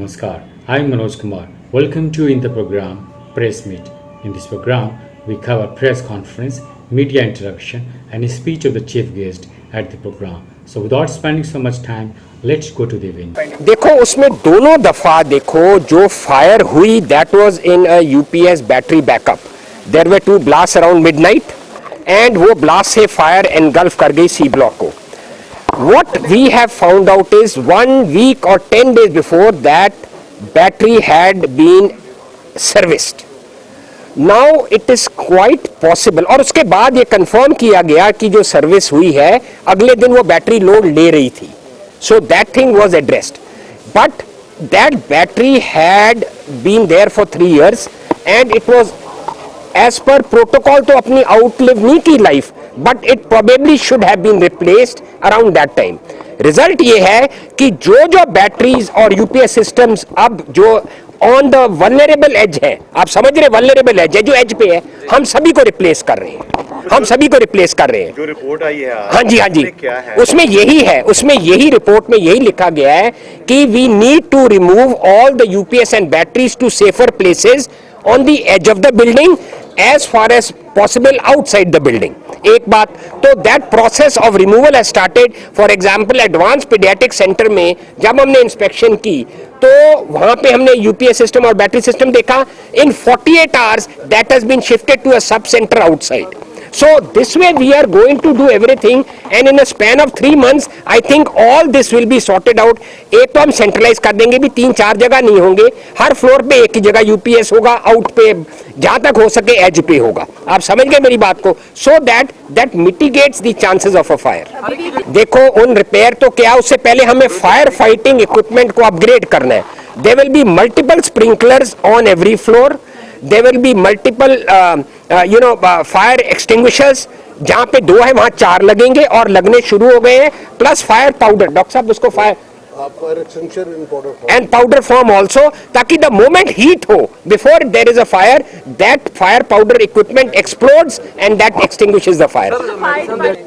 Namaskar, I am Manoj Kumar. Welcome to in the program Press Meet. In this program, we cover press conference, media interaction and a speech of the chief guest at the program. So without spending so much time, let's go to the event. देखो उसमें दोनों दफा देखो जो fire हुई that was in a UPS battery backup. There were two blasts around midnight and वो blast से fire engulf कर गई C block को. What we have found out is 1 week or 10 days before that battery had been serviced. Now it is quite possible और उसके बाद ये confirm किया गया कि जो सर्विस हुई है अगले दिन वो बैटरी लोड ले रही थी. So that thing was addressed. But that battery had been there for 3 years and it was as per protocol तो अपनी outlive नहीं की life, but it probably should have been replaced around that time. Result ये है कि जो batteries और UPS systems अब जो ऑन द वल्नरेबल एज है, आप समझ रहे वल्नरेबल एज है, जो एज पे है, हम सभी को रिप्लेस कर रहे हैं, हम सभी को रिप्लेस कर रहे हैं. जो रिपोर्ट आई है हाँ जी क्या है? उसमें यही है, उसमें यही रिपोर्ट में यही लिखा गया है कि we need to remove all the UPS and batteries to safer places on the edge of the building as far as possible outside the building. एक बात तो that process of removal has started. For example, advanced pediatric center में जब हमने inspection की तो वहां पे हमने UPS system और battery system देखा. In 48 hours that has been shifted to a sub center outside. So this way we are going to do everything and in a span of 3 months I think all this will be sorted out. एक तो हम centralise कर देंगे भी 3-4 जगह नहीं होंगे, हर floor पे एक ही जगह यूपीएस होगा, आउट पे जहां तक हो सके एज पे होगा. आप समझ गए मेरी बात को? So that mitigates the chances of a fire. देखो उन रिपेयर तो क्या, उससे पहले हमें फायर फाइटिंग इक्विपमेंट को अपग्रेड करना है. There will be multiple sprinklers on every floor. There will be multiple, fire extinguishers. जहाँ पे 2 है वहाँ 4 लगेंगे और लगने शुरू हो गए हैं. प्लस फायर पाउडर, डॉक्टर साहब उसको fire and powder form also, ताकि the moment heat हो before there is a fire, that fire powder equipment explodes and that extinguishes the fire.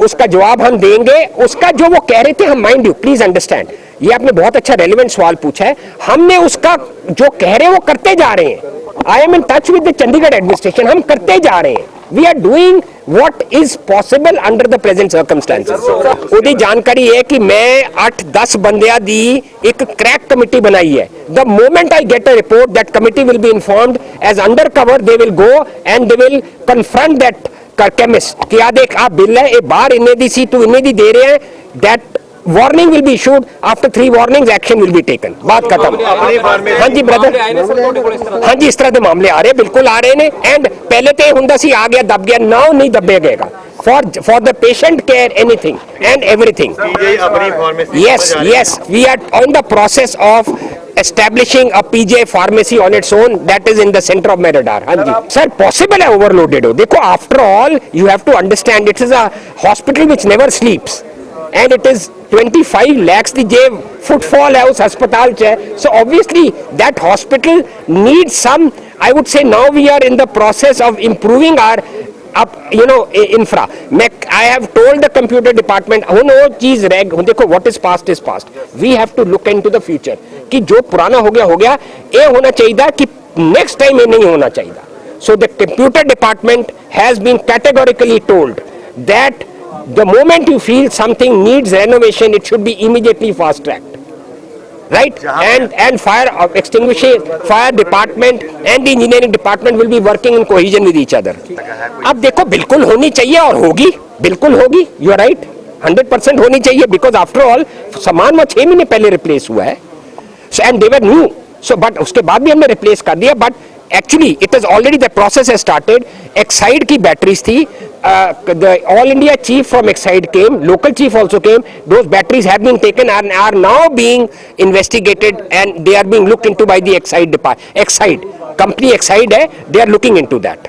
उसका जवाब हम देंगे. उसका जो वो कह रहे थे, हम माइंड यू प्लीज अंडरस्टैंड, ये आपने बहुत अच्छा रेलेवेंट सवाल पूछा है. हमने उसका जो कह रहे हैं वो करते जा रहे हैं. I am in touch with the Chandigarh administration. हम करते जा रहे हैं. We are doing what is possible under the present circumstances. ਉਹਦੀ जानकारी है कि मैं 8-10 बंदियां दी एक क्रैक कमेटी बनाई है. The moment I get a report, that committee will be informed. As undercover, they will go and they will confront that chemist कि आ देख आप बिल है, ये बाहर इन्हें दी सी, तू इन्हें दी दे रहे हैं. That warning will be issued. After 3 warnings action will be taken. बात खत्म. हाँ जी ब्रदर, हाँ जी इस तरह के मामले आ रहे हैं, बिल्कुल आ रहे हैं. एंड पहले तो हुंदा सी आ गया दब गया, नाउ नहीं दबेगा. For the patient care, anything and everything. Yes, we are on the process of establishing a PJ pharmacy on its own that is in the center of my radar. हाँ जी sir, possible है overloaded हो. देखो after all you have to understand it is a hospital which never sleeps. And it is 25 lakhs the J footfall है उस अस्पताल च है. So obviously that hospital needs some, I would say now we are in the process of improving our infra. I have told the computer department, वो चीज रह देखो, what is past is past. We have to look into the future कि जो पुराना हो गया ये होना चाहिए कि next time ये नहीं होना चाहिए. So the computer department has been categorically told that the moment you feel something needs renovation, it should be immediately fast tracked, right? And fire extinguishing, fire department and the engineering department will be working in cohesion with each other. अब देखो बिल्कुल होनी चाहिए और होगी, बिल्कुल होगी. You are right, 100% होनी चाहिए because after all सामान वो 6 महीने पहले रिप्लेस हुआ है. So and they were new. So but उसके बाद भी हमने रिप्लेस कर दिया. But actually it is already, the process has started. Exide की बैटरीज थी. The all India chief from Exide came, local chief also came. Those batteries have been taken and are now being investigated and they are being looked into by the Exide company. Exide है, they are looking into that.